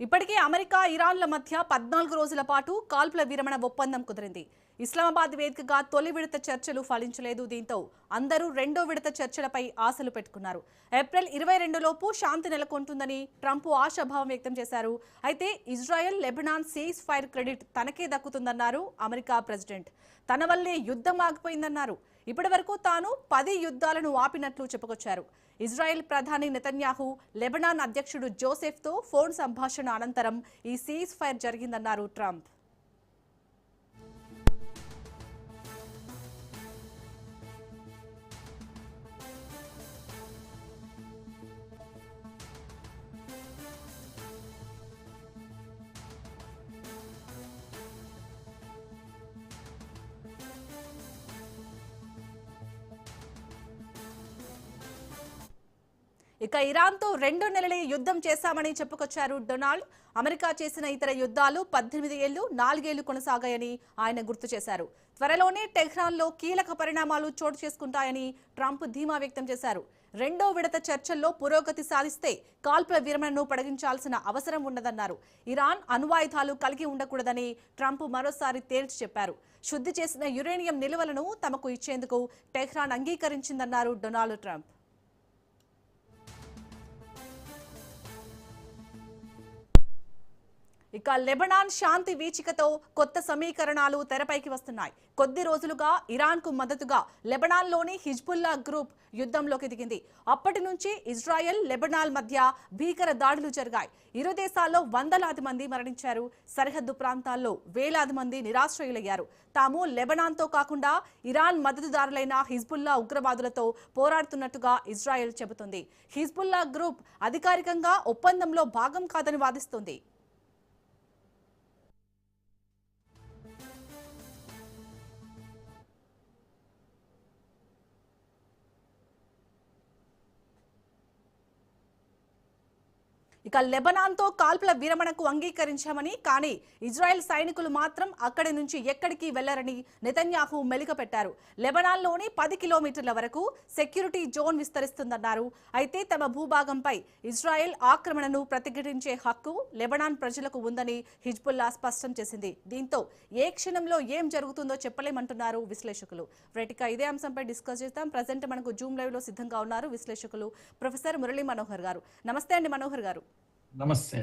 ఇప్పటికే అమెరికా ఇరాన్ల మధ్య 14 రోజుల పాటు కాల్పుల విరమణ ఒప్పందం కుదిరింది. ఇస్లామాబాద్ వేదికగా తొలి విడత చర్చలు ఫలించలేదు. దీంతో అందరూ రెండో విడత చర్చలపై ఆశలు పెట్టుకున్నారు. ఏప్రిల్ 22 లోపు శాంతి నెలకొంటుందని ట్రంప్ ఆశాభావం వ్యక్తం చేశారు. అయితే Israel Lebanon cease fire credit తనకే దక్కుతుందన్నారు అమెరికా ప్రెసిడెంట్. తన వల్లే యుద్ధం ఆగిపోయిందన్నారు. ఇప్పటివరకు తాను 10 యుద్ధాలను ఆపినట్లు చెప్పుకొచ్చారు. ఇజ్రాయెల్ ప్రధాని నెతన్యాహు లెబనాన్ అధ్యక్షుడు జోసెఫ్తో ఫోన్ సంభాషణ అనంతరం ఈ సీజ్ ఫైర్ జరిగిందన్నారు ట్రంప్. ఇక ఇరాన్తో 2 నెలలే యుద్ధం చేశామని చెప్పుకొచ్చారు డొనాల్డ్. అమెరికా చేసిన ఇతర యుద్ధాలు 18 ఏళ్లు 4 ఏళ్లు కొనసాగాయని ఆయన గుర్తు చేశారు. త్వరలోనే టెహ్రాన్లో కీలక పరిణామాలు చోటు చేసుకుంటాయని ట్రంప్ ధీమా వ్యక్తం చేశారు. రెండో విడత చర్చల్లో పురోగతి సాధిస్తే కాల్పుల విరమణను పొడిగించాల్సిన అవసరం ఉండదన్నారు. ఇరాన్ అణ్వాయుధాలు కలిగి ఉండకూడదని ట్రంప్ మరోసారి తేల్చి చెప్పారు. శుద్ధి చేసిన యురేనియం నిల్వలను తమకు ఇచ్చేందుకు టెహ్రాన్ అంగీకరించిందన్నారు డొనాల్డ్ ట్రంప్. ఇక లెబనాన్ శాంతి వీచికతో కొత్త సమీకరణాలు తెరపైకి వస్తున్నాయి. కొద్ది రోజులుగా ఇరాన్కు మద్దతుగా లెబనాన్లోని హిజ్బుల్లా గ్రూప్ యుద్ధంలోకి దిగింది. అప్పటి నుంచి ఇజ్రాయెల్ లెబనాన్ మధ్య భీకర దాడులు జరిగాయి. ఇరు దేశాల్లో వందలాది మంది మరణించారు. సరిహద్దు ప్రాంతాల్లో వేలాది మంది నిరాశ్రయులయ్యారు. తాము లెబనాన్తో కాకుండా ఇరాన్ మద్దతుదారులైన హిజ్బుల్లా ఉగ్రవాదులతో పోరాడుతున్నట్టుగా ఇజ్రాయెల్ చెబుతుంది. హిజ్బుల్లా గ్రూప్ అధికారికంగా ఒప్పందంలో భాగం కాదని వాదిస్తోంది. ఇక లెబనాన్తో కాల్పుల విరమణకు అంగీకరించామని, కానీ ఇజ్రాయెల్ సైనికులు మాత్రం అక్కడి నుంచి ఎక్కడికి వెళ్లరని నెతన్యాహు మెలికపెట్టారు. లెబనాన్లోని 10 కిలోమీటర్ల వరకు సెక్యూరిటీ జోన్ విస్తరిస్తుందన్నారు. అయితే తమ భూభాగంపై ఇజ్రాయెల్ ఆక్రమణను ప్రతిఘటించే హక్కు లెబనాన్ ప్రజలకు ఉందని హిజ్బుల్లా స్పష్టం చేసింది. దీంతో ఏ క్షణంలో ఏం జరుగుతుందో చెప్పలేమంటున్నారు విశ్లేషకులు. రైట్గా ఇదే అంశంపై డిస్కస్ చేద్దాం. ప్రజెంట్ మనకు జూమ్ లైవ్ లో సిద్ధంగా ఉన్నారు విశ్లేషకులు ప్రొఫెసర్ మురళీ మనోహర్ గారు. నమస్తే అండి మనోహర్ గారు. నమస్తే.